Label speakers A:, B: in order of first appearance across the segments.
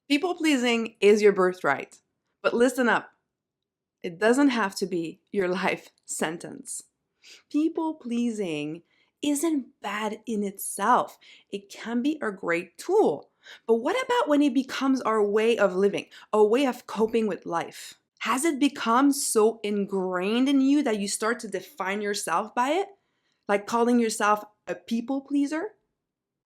A: People pleasing is your birthright. But listen up, it doesn't have to be your life sentence. People pleasing isn't bad in itself, it can be a great tool. But what about when it becomes our way of living, a way of coping with life? Has it become so ingrained in you that you start to define yourself by it? Like calling yourself a people pleaser?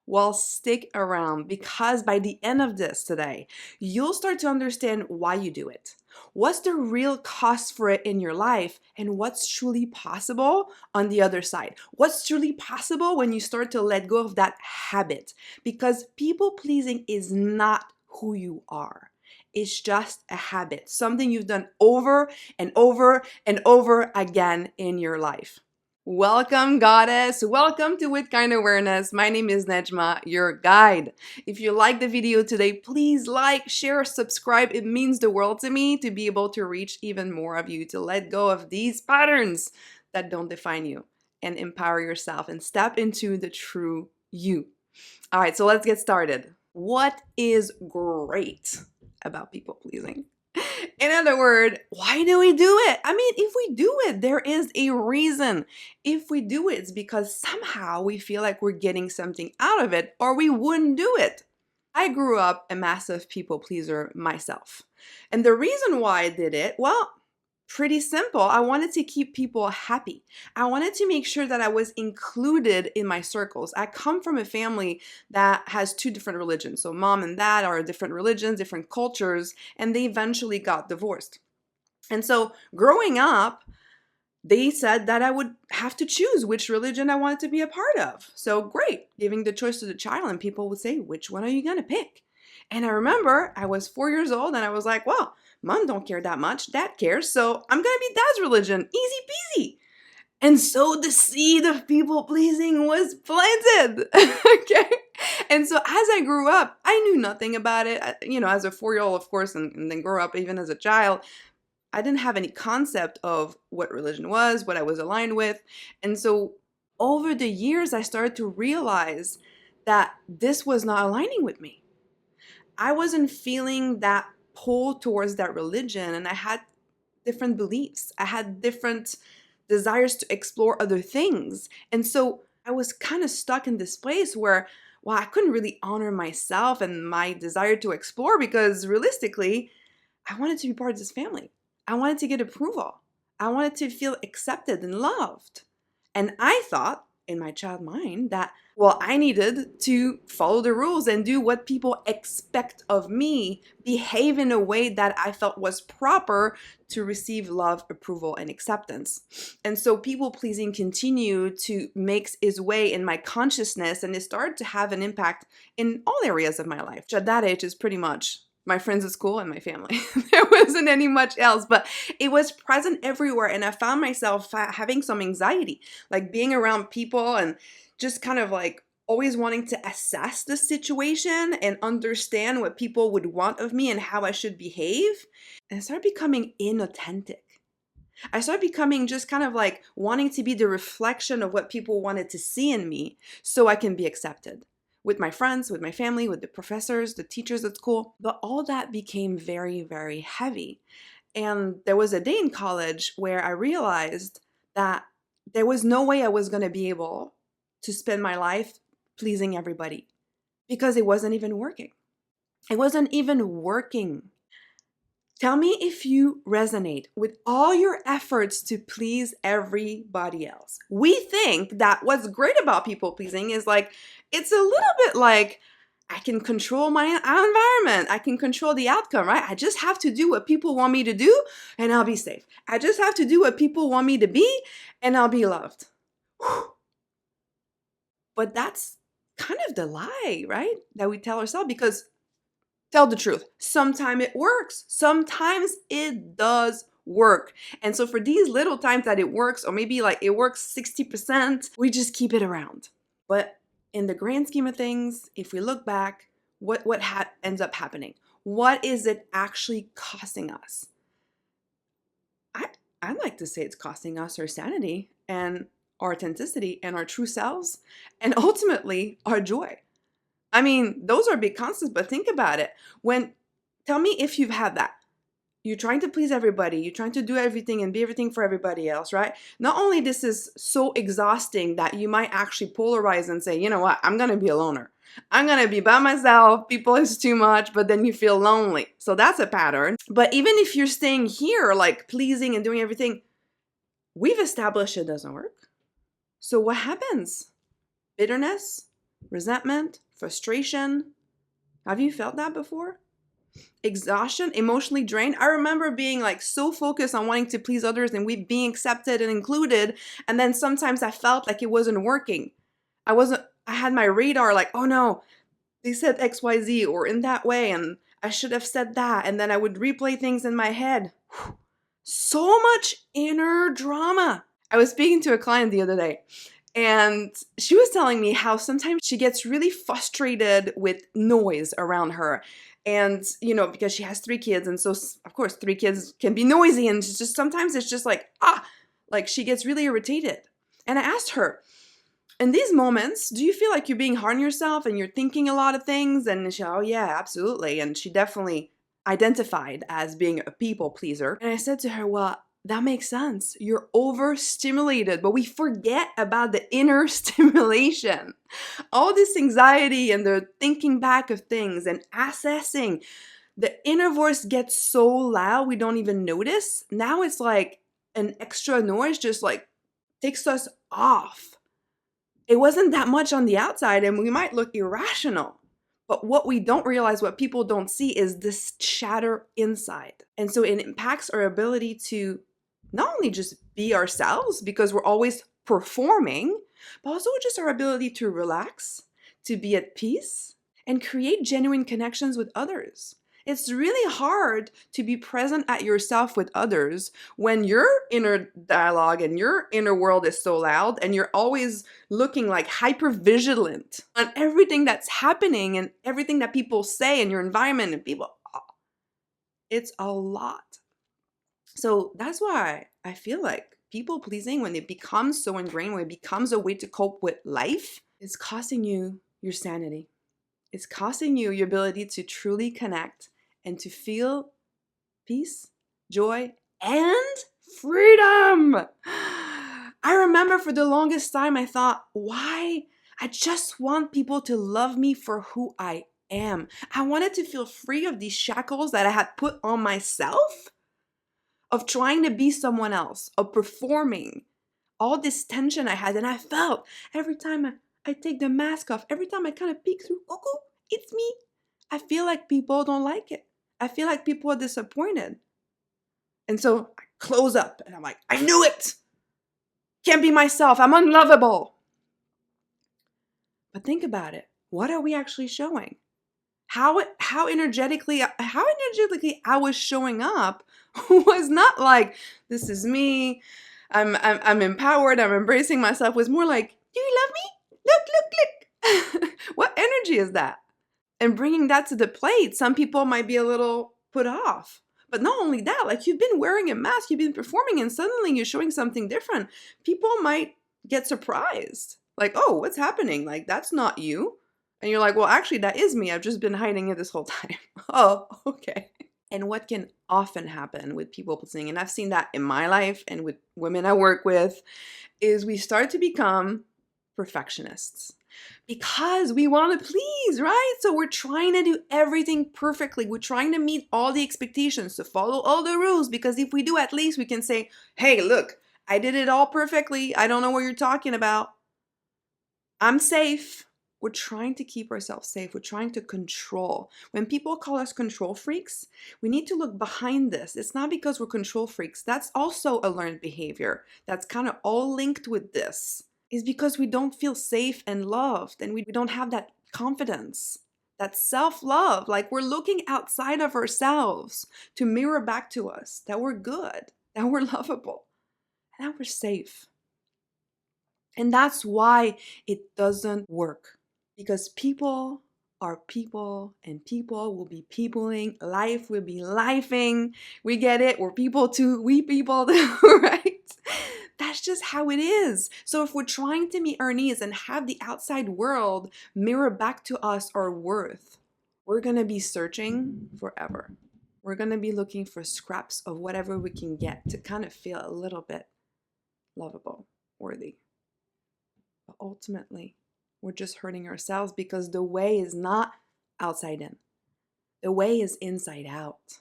A: Well, stick around because by the end of this today, you'll start to understand why you do it. What's the real cost for it in your life, and what's truly possible on the other side? What's truly possible when you start to let go of that habit? Because people pleasing is not who you are. It's just a habit, something you've done over and over and over again in your life. Welcome, goddess. Welcome to With Kind Awareness. My name is Nejma, your guide. If you like the video today, please like, share, subscribe. It means the world to me to be able to reach even more of you, to let go of these patterns that don't define you and empower yourself and step into the true you. All right, so let's get started. What is great about people pleasing? In other words, why do we do it? I mean, if we do it, there is a reason. If we do it, it's because somehow we feel like we're getting something out of it, or we wouldn't do it. I grew up a massive people pleaser myself. And the reason why I did it, well, pretty simple. I wanted to keep people happy. I wanted to make sure that I was included in my circles. I come from a family that has two different religions. So mom and dad are different religions, different cultures, and they eventually got divorced. And so growing up, they said that I would have to choose which religion I wanted to be a part of. So great, giving the choice to the child, and people would say, which one are you going to pick? And I remember I was 4 years old and I was like, well, mom don't care that much, dad cares, so I'm going to be dad's religion, easy peasy. And so the seed of people pleasing was planted. Okay. And so as I grew up, I knew nothing about it. As a 4-year-old, of course, and then grew up even as a child, I didn't have any concept of what religion was, what I was aligned with. And so over the years, I started to realize that this was not aligning with me. I wasn't feeling that pull towards that religion, and I had different beliefs. I had different desires to explore other things. And so I was kind of stuck in this place where, well, I couldn't really honor myself and my desire to explore because realistically, I wanted to be part of this family. I wanted to get approval. I wanted to feel accepted and loved. And I thought in my child mind that, well, I needed to follow the rules and do what people expect of me, behave in a way that I felt was proper to receive love, approval, and acceptance. And so people pleasing continued to make its way in my consciousness, and it started to have an impact in all areas of my life, which at that age is pretty much my friends at school and my family. There wasn't any much else, but it was present everywhere. And I found myself having some anxiety, like being around people and just kind of like always wanting to assess the situation and understand what people would want of me and how I should behave. And I started becoming inauthentic. I started becoming just kind of like wanting to be the reflection of what people wanted to see in me so I can be accepted with my friends, with my family, with the professors, the teachers at school. But all that became very, very heavy. And there was a day in college where I realized that there was no way I was going to be able to spend my life pleasing everybody because it wasn't even working. It wasn't even working. Tell me if you resonate with all your efforts to please everybody else. We think that what's great about people pleasing is like, it's a little bit like, I can control my environment. I can control the outcome, right? I just have to do what people want me to do and I'll be safe. I just have to do what people want me to be and I'll be loved. Whew. But that's kind of the lie, right? That we tell ourselves because tell the truth. Sometimes it works. Sometimes it does work. And so for these little times that it works, or maybe like it works 60%, we just keep it around. But in the grand scheme of things, if we look back, what ends up happening? What is it actually costing us? I'd like to say it's costing us our sanity and our authenticity and our true selves, and ultimately our joy. I mean, those are big concepts, but think about it. When Tell me if you've had that. You're trying to please everybody. You're trying to do everything and be everything for everybody else, right? Not only this is so exhausting that you might actually polarize and say, you know what, I'm going to be a loner. I'm going to be by myself. People is too much, but then you feel lonely. So that's a pattern. But even if you're staying here, like pleasing and doing everything, we've established it doesn't work. So what happens? Bitterness, resentment, frustration. Have you felt that before? Exhaustion, emotionally drained. I remember being like so focused on wanting to please others and we being accepted and included. And then sometimes I felt like it wasn't working. I had my radar like, oh no, they said XYZ or in that way. And I should have said that. And then I would replay things in my head. So much inner drama. I was speaking to a client the other day and she was telling me how sometimes she gets really frustrated with noise around her. And, because she has 3 kids. And so, of course, 3 kids can be noisy. And it's just sometimes it's just like she gets really irritated. And I asked her, in these moments, do you feel like you're being hard on yourself and you're thinking a lot of things? And she, oh, yeah, absolutely. And she definitely identified as being a people pleaser. And I said to her, well, that makes sense. You're overstimulated, but we forget about the inner stimulation. All this anxiety and the thinking back of things and assessing, the inner voice gets so loud we don't even notice. Now it's like an extra noise just like takes us off. It wasn't that much on the outside and we might look irrational. But what we don't realize, what people don't see is this chatter inside. And so it impacts our ability to not only just be ourselves because we're always performing, but also just our ability to relax, to be at peace, and create genuine connections with others. It's really hard to be present at yourself with others when your inner dialogue and your inner world is so loud and you're always looking like hyper vigilant on everything that's happening and everything that people say in your environment and people. It's a lot. So that's why I feel like people pleasing, when it becomes so ingrained, when it becomes a way to cope with life, is costing you your sanity. It's costing you your ability to truly connect and to feel peace, joy, and freedom. I remember for the longest time I thought, why? I just want people to love me for who I am. I wanted to feel free of these shackles that I had put on myself, of trying to be someone else, of performing. All this tension I had, and I felt every time I take the mask off, every time I kind of peek through, cuckoo, it's me. I feel like people don't like it. I feel like people are disappointed. And so I close up and I'm like, I knew it. Can't be myself. I'm unlovable. But think about it. What are we actually showing? How energetically I was showing up was not like, this is me. I'm empowered. I'm embracing myself. It was more like, do you love me? Look. What energy is that? And bringing that to the plate, some people might be a little put off. But not only that, like you've been wearing a mask, you've been performing, and suddenly you're showing something different. People might get surprised. Like, oh, what's happening? Like, that's not you. And you're like, well, actually, that is me. I've just been hiding it this whole time. Oh, okay. And what can often happen with people pleasing, and I've seen that in my life and with women I work with, is we start to become perfectionists because we want to please, right? So we're trying to do everything perfectly. We're trying to meet all the expectations, to follow all the rules, because if we do, at least we can say, hey, look, I did it all perfectly. I don't know what you're talking about. I'm safe. We're trying to keep ourselves safe. We're trying to control. When people call us control freaks, we need to look behind this. It's not because we're control freaks. That's also a learned behavior. That's kind of all linked with this. Is because we don't feel safe and loved, and we don't have that confidence, that self-love. Like we're looking outside of ourselves to mirror back to us that we're good, that we're lovable, and that we're safe. And that's why it doesn't work. Because people are people and people will be peopling. Life will be lifing. We get it. We're people too. We people too, right? That's just how it is. So if we're trying to meet our needs and have the outside world mirror back to us our worth, we're going to be searching forever. We're going to be looking for scraps of whatever we can get to kind of feel a little bit lovable, worthy. But ultimately, we're just hurting ourselves because the way is not outside in. The way is inside out.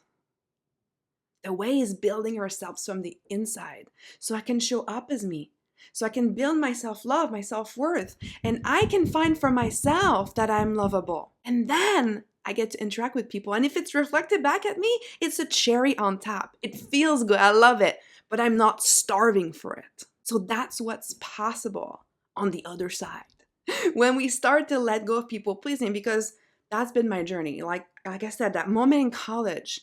A: The way is building ourselves from the inside so I can show up as me, so I can build my self-love, my self-worth, and I can find for myself that I'm lovable. And then I get to interact with people. And if it's reflected back at me, it's a cherry on top. It feels good. I love it, but I'm not starving for it. So that's what's possible on the other side. When we start to let go of people pleasing, because that's been my journey. Like I said, that moment in college,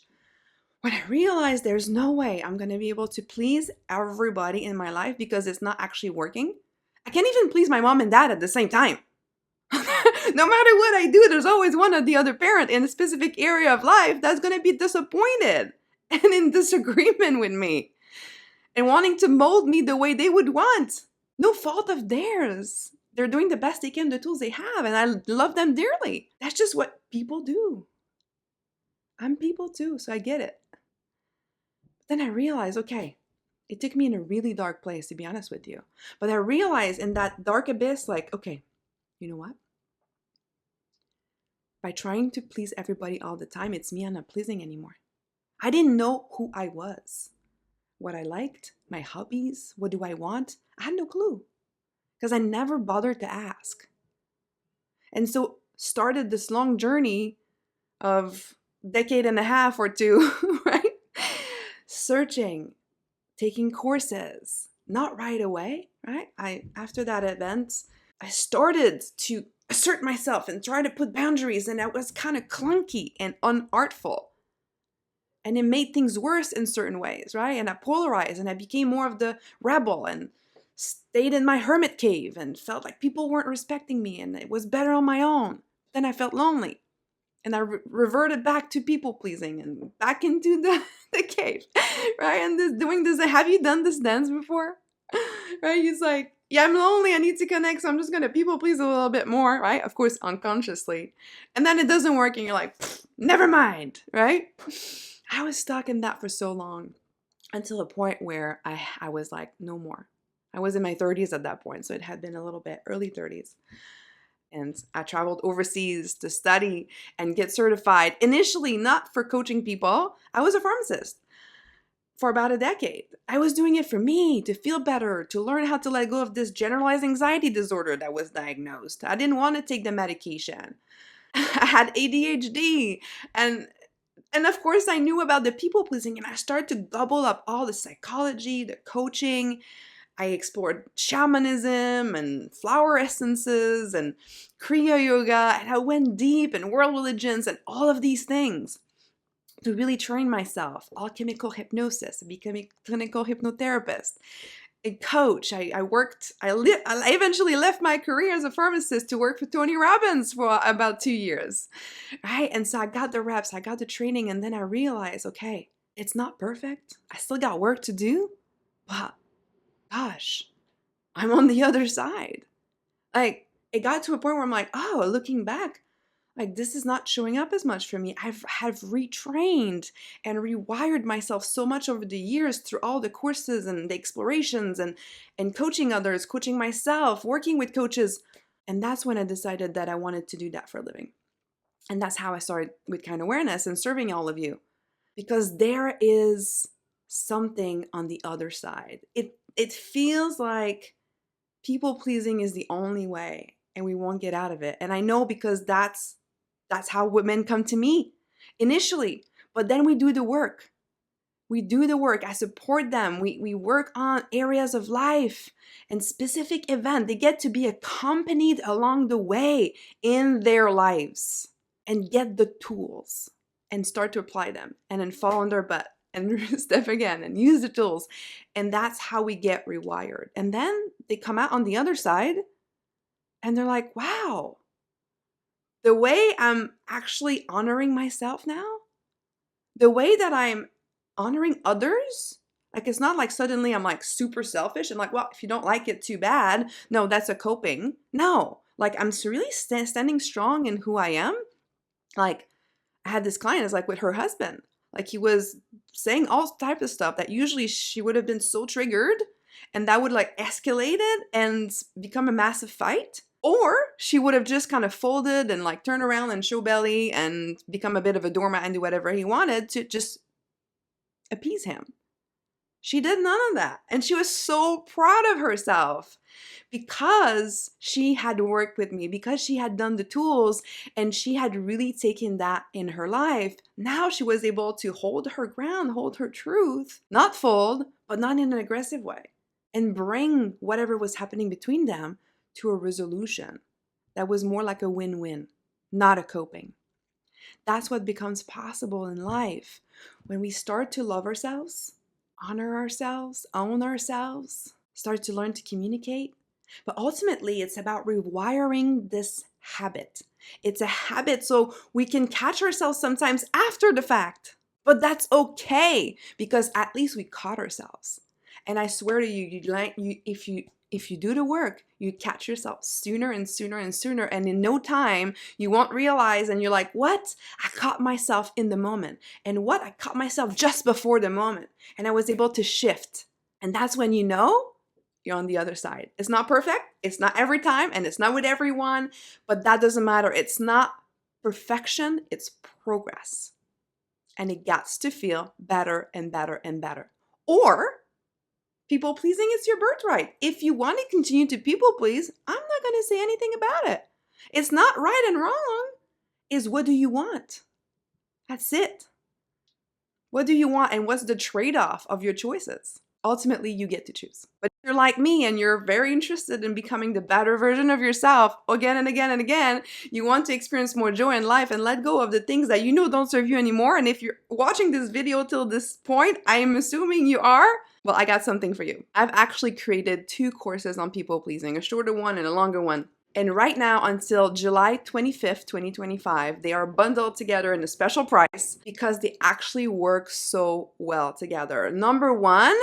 A: when I realized there's no way I'm going to be able to please everybody in my life because it's not actually working. I can't even please my mom and dad at the same time. No matter what I do, there's always one or the other parent in a specific area of life that's going to be disappointed and in disagreement with me and wanting to mold me the way they would want. No fault of theirs. They're doing the best they can, the tools they have, and I love them dearly. That's just what people do. I'm people too, so I get it. Then I realized, okay, it took me in a really dark place, to be honest with you. But I realized in that dark abyss, like, okay, you know what? By trying to please everybody all the time, it's me I'm not pleasing anymore. I didn't know who I was, what I liked, my hobbies, what do I want? I had no clue because I never bothered to ask. And so started this long journey of decade and a half or two, right? Searching, taking courses, not right away, right? After that event, I started to assert myself and try to put boundaries, and that was kind of clunky and unartful. And it made things worse in certain ways, right? And I polarized and I became more of the rebel and stayed in my hermit cave and felt like people weren't respecting me and it was better on my own. Then I felt lonely. And I reverted back to people pleasing and back into the cave, right? And doing this, have you done this dance before? Right? He's like, yeah, I'm lonely, I need to connect, so I'm just gonna people please a little bit more, right? Of course, unconsciously. And then it doesn't work and you're like, never mind, right? I was stuck in that for so long until a point where I was like, no more. I was in my 30s at that point, so it had been a little bit, early 30s. And I traveled overseas to study and get certified. Initially, not for coaching people. I was a pharmacist for about a decade. I was doing it for me, to feel better, to learn how to let go of this generalized anxiety disorder that was diagnosed. I didn't want to take the medication. I had ADHD. And of course, I knew about the people pleasing, and I started to gobble up all the psychology, the coaching. I explored shamanism and flower essences and Kriya yoga, and I went deep in world religions and all of these things to really train myself. Alchemical hypnosis, I became a clinical hypnotherapist, a coach. I eventually left my career as a pharmacist to work for Tony Robbins for about 2 years, right? And so I got the reps, I got the training, and then I realized, okay, it's not perfect. I still got work to do, but gosh, I'm on the other side. Like, it got to a point where I'm like, oh, looking back, like this is not showing up as much for me. Have retrained and rewired myself so much over the years through all the courses and the explorations and coaching others, coaching myself, working with coaches. And that's when I decided that I wanted to do that for a living. And that's how I started with Kind Awareness and serving all of you. Because there is something on the other side. It feels like people pleasing is the only way and we won't get out of it. And I know because that's how women come to me initially. But then we do the work. We do the work. I support them. We work on areas of life and specific events. They get to be accompanied along the way in their lives and get the tools and start to apply them and then fall on their butt and step again and use the tools. And that's how we get rewired. And then they come out on the other side and they're like, wow, the way I'm actually honoring myself now, the way that I'm honoring others, like it's not like suddenly I'm like super selfish and like, well, if you don't like it, too bad. No, that's a coping. No, like I'm really standing strong in who I am. Like I had this client, it's like with her husband. Like he was saying all types of stuff that usually she would have been so triggered and that would like escalate it and become a massive fight. Or she would have just kind of folded and like turn around and show belly and become a bit of a doormat and do whatever he wanted to just appease him. She did none of that. And she was so proud of herself because she had worked with me, because she had done the tools and she had really taken that in her life. Now she was able to hold her ground, hold her truth, not fold, but not in an aggressive way, and bring whatever was happening between them to a resolution that was more like a win-win, not a coping. That's what becomes possible in life when we start to love ourselves, honor ourselves, own ourselves, start to learn to communicate. But ultimately, it's about rewiring this habit. It's a habit so we can catch ourselves sometimes after the fact. But that's okay because at least we caught ourselves. And I swear to you, if you do the work, you catch yourself sooner and sooner and sooner. And in no time, you won't realize and you're like, what? I caught myself in the moment. And what? I caught myself just before the moment. And I was able to shift. And that's when you know you're on the other side. It's not perfect. It's not every time. And it's not with everyone. But that doesn't matter. It's not perfection. It's progress. And it gets to feel better and better and better. Or people pleasing is your birthright. If you want to continue to people please, I'm not going to say anything about it. It's not right and wrong. It's what do you want? That's it. What do you want and what's the trade-off of your choices? Ultimately, you get to choose. But if you're like me and you're very interested in becoming the better version of yourself again and again and again, you want to experience more joy in life and let go of the things that you know don't serve you anymore. And if you're watching this video till this point, I am assuming you are. Well, I got something for you. I've actually created 2 courses on people pleasing, a shorter one and a longer one. And right now until July 25th, 2025, they are bundled together in a special price because they actually work so well together. Number 1,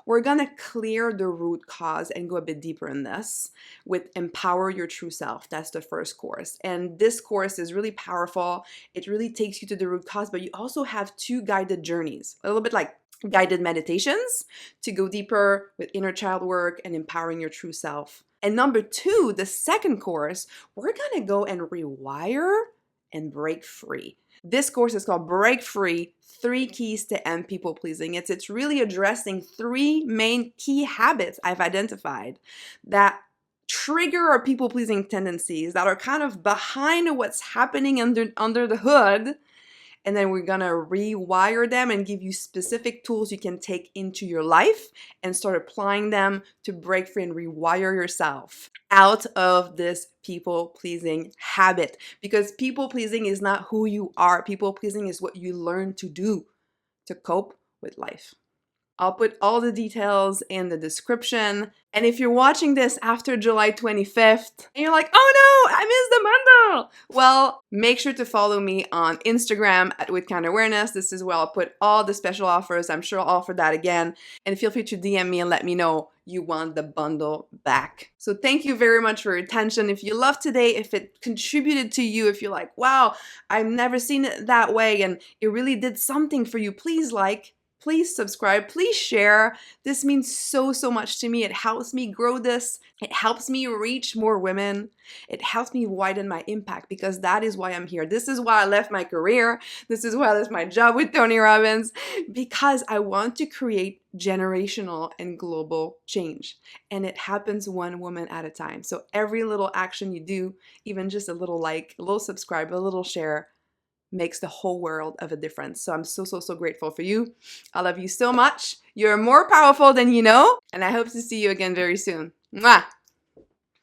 A: we're gonna clear the root cause and go a bit deeper in this with Empower Your True Self. That's the first course. And this course is really powerful. It really takes you to the root cause, but you also have 2 guided journeys, a little bit like guided meditations to go deeper with inner child work and empowering your true self. And number 2, the second course, we're gonna go and rewire and break free. This course is called Break Free, 3 Keys to End People Pleasing. It's really addressing 3 main key habits I've identified that trigger our people pleasing tendencies, that are kind of behind what's happening under the hood. And then we're gonna rewire them and give you specific tools you can take into your life and start applying them to break free and rewire yourself out of this people-pleasing habit. Because people-pleasing is not who you are. People-pleasing is what you learn to do to cope with life. I'll put all the details in the description. And if you're watching this after July 25th and you're like, oh no, I missed the bundle. Well, make sure to follow me on Instagram at With Kind Awareness. This is where I'll put all the special offers. I'm sure I'll offer that again. And feel free to DM me and let me know you want the bundle back. So thank you very much for your attention. If you loved today, if it contributed to you, if you're like, wow, I've never seen it that way and it really did something for you, please like, please subscribe, please share. This means so much to me. It helps me grow this. It helps me reach more women. It helps me widen my impact because that is why I'm here. This is why I left my career. This is why I left my job with Tony Robbins, because I want to create generational and global change. And it happens one woman at a time. So every little action you do, even just a little like, a little subscribe, a little share, makes the whole world of a difference. So I'm so grateful for you. I love you so much. You're more powerful than you know, and I hope to see you again very soon. Mwah!